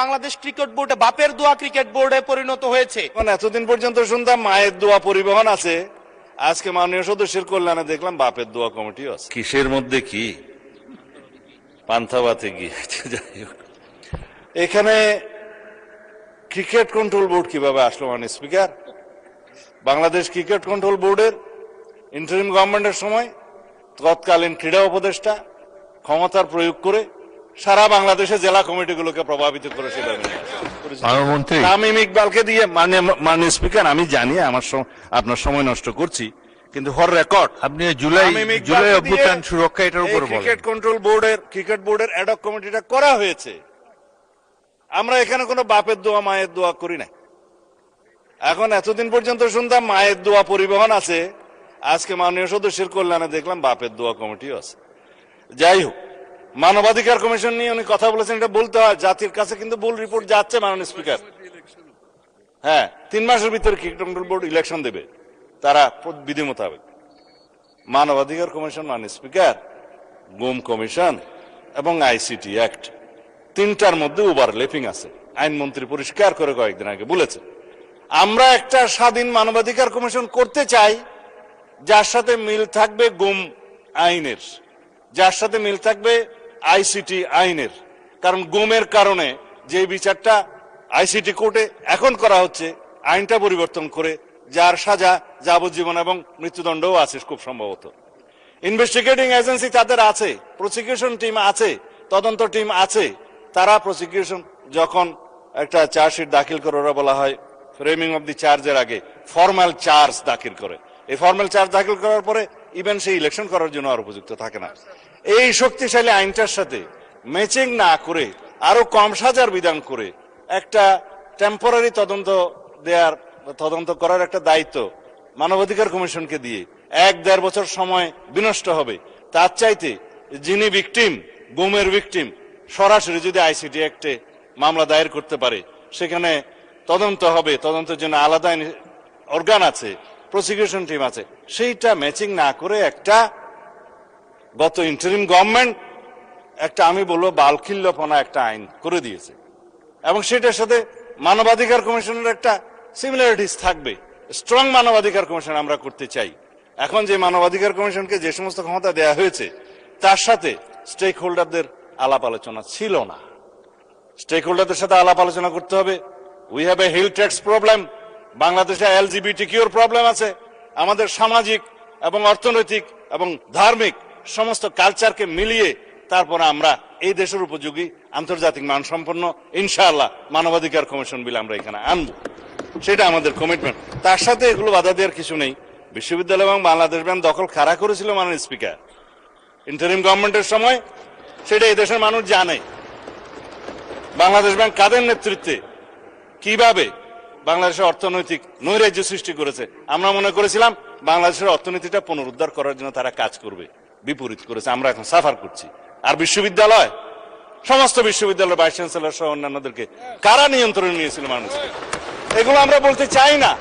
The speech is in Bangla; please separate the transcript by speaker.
Speaker 1: বাংলাদেশ ক্রিকেট বোর্ডে বাপের দোয়া ক্রিকেট বোর্ডে পরিণত হয়েছে।
Speaker 2: এতদিন পর্যন্ত শুনতাম মায়ের দোয়া পরিবহন আছে, আজকে মাননীয় সদস্যের কল্যাণে দেখলাম বাপের দোয়া কমিটিও আছে। কিসের মধ্যে কি পান্থাবাতে গিয়ে যাই হোক, এখানে ক্রিকেট কন্ট্রোল বোর্ড কিভাবে আসলো মাননীয় স্পিকার? বাংলাদেশ ক্রিকেট কন্ট্রোল বোর্ডের ইন্টারিম গভর্নমেন্টের সময় তৎকালীন ক্রীড়া উপদেষ্টা ক্ষমতার প্রয়োগ করে সারা বাংলাদেশে জেলা কমিটিগুলোকে প্রভাবিত করে সেটা তামিম ইকবালকে দিয়ে। মাননীয় স্পিকার, আমি জানি আপনার সময় নষ্ট করছি, কিন্তু ফর রেকর্ড
Speaker 3: আপনি জুলাই অভ্যুত্থান সুরক্ষা এটার উপর বলেন।
Speaker 2: ক্রিকেট কন্ট্রোল বোর্ডের ক্রিকেট বোর্ডের অ্যাডক কমিটিটা করা হয়েছে। আমরা এখানে কোনো বাপের দোয়া মায়ের দোয়া করি না। এখন এতদিন পর্যন্ত শুনতাম মায়ের দোয়া পরিবহন আছে, আজকে মাননীয় সদস্যের কল্যাণে দেখলাম বাপের দোয়া কমিটিও আছে। যাই হোক, মানবাধিকার কমিশন নিয়ে উনি কথা বলেছেন, এটা বলতে হয়, জাতির কাছে কিন্তু ভুল রিপোর্ট যাচ্ছে মাননীয় স্পিকার। হ্যাঁ, 3 মাসের ভিতরে ক্রিকেট কন্ট্রোল বোর্ড ইলেকশন দেবে তারা বিধি মোতাবেক। মানবাধিকার কমিশন মাননীয় স্পিকার, গুম কমিশন এবং আইসিটি অ্যাক্ট, 3টার মধ্যে ওভারল্যাপিং আছে। আইনমন্ত্রী পরিষ্কার করে কয়েকদিন আগে বলেছে, আমরা একটা স্বাধীন মানবাধিকার কমিশন করতে চাই যার সাথে মিল থাকবে গুম আইনের, যার সাথে মিল থাকবে আইসিটি আইনের। কারণ গুমের কারণে যে বিচারটা আইসিটি কোর্টে এখন করা হচ্ছে, আইনটা পরিবর্তন করে, যার সাজা যাবজ্জীবন এবং মৃত্যুদণ্ডও আছে খুব সম্ভবত। ইনভেস্টিগেটিং এজেন্সি তাদের আছে, প্রসিকিউশন টিম আছে, তদন্ত টিম আছে। তারা প্রসিকিউশন যখন একটা চার্জশিট দাখিল করে, ওরা বলা হয় ফ্রেমিং অব দি চার্জের আগে ফর্মাল চার্জ দাখিল করে। এই ফর্মাল চার্জ দাখিল করার পরে ইভেন সেই ইলেকশন করার জন্য আর উপযুক্ত থাকে না। এই শক্তিশালী আইনটার সাথে ম্যাচিং না করে আরো কম সাজার বিধান করে একটা টেম্পোরারি তদন্ত করার একটা দায়িত্ব মানবাধিকার কমিশনকে দিয়ে 1-1.5 বছর সময় বিনষ্ট হবে। তার চাইতে যিনি ভিকটিম, গুমের ভিকটিম, সরাসরি যদি আইসিটি অ্যাক্টে মামলা দায়ের করতে পারে, সেখানে তদন্ত হবে, তদন্তের জন্য আলাদা অর্গান আছে, প্রসিকিউশন টিম আছে, সেইটা ম্যাচিং না করে একটা গত ইন্টারিম গভর্নমেন্ট একটা, আমি বলবো বালখিল্যপনা একটা আইন করে দিয়েছে। এবং সেটার সাথে মানবাধিকার কমিশনের একটা সিমিলারিটিস থাকবে। স্ট্রং মানবাধিকার কমিশন আমরা করতে চাই। এখন যে মানবাধিকার কমিশনকে যে সমস্ত ক্ষমতা দেয়া হয়েছে, তার সাথে স্টেক হোল্ডারদের আলাপ আলোচনা ছিল না। স্টেক হোল্ডারদের সাথে আলাপ আলোচনা করতে হবে। We have a hill tracts problem, বাংলাদেশে এলজিবিটিকিউর প্রবলেম আছে। আমাদের সামাজিক এবং অর্থনৈতিক এবং ধার্মিক সমস্ত কালচারকে মিলিয়ে তারপরে আমরা এই দেশের উপযোগী আন্তর্জাতিক মানসম্পন্ন ইনশাআল্লাহ মানবাধিকার কমিশন বিল আমরা এখানে আনবো, সেটা আমাদের কমিটমেন্ট। তার সাথে এগুলো বাধা দেওয়ার কিছু নেই। বিশ্ববিদ্যালয় এবং বাংলাদেশ ব্যাংক দখল কারা করেছিল মাননীয় স্পিকার ইন্টারিম গভর্নমেন্টের সময়, সেটা এই দেশের মানুষ জানে। বাংলাদেশ ব্যাংক কাদের নেতৃত্বে কিভাবে বাংলাদেশের অর্থনৈতিক নৈরাজ্য সৃষ্টি করেছে। আমরা মনে করেছিলাম বাংলাদেশের অর্থনীতিটা পুনরুদ্ধার করার জন্য তারা কাজ করবে, বিপরীত করেছে। আমরা এখন সাফার করছি। আর বিশ্ববিদ্যালয়, সমস্ত বিশ্ববিদ্যালয়ের ভাইস চ্যান্সেলর সহ অন্যান্যদেরকে কারা নিয়ন্ত্রণে নিয়েছিল মানুষ, এগুলো আমরা বলতে চাই না।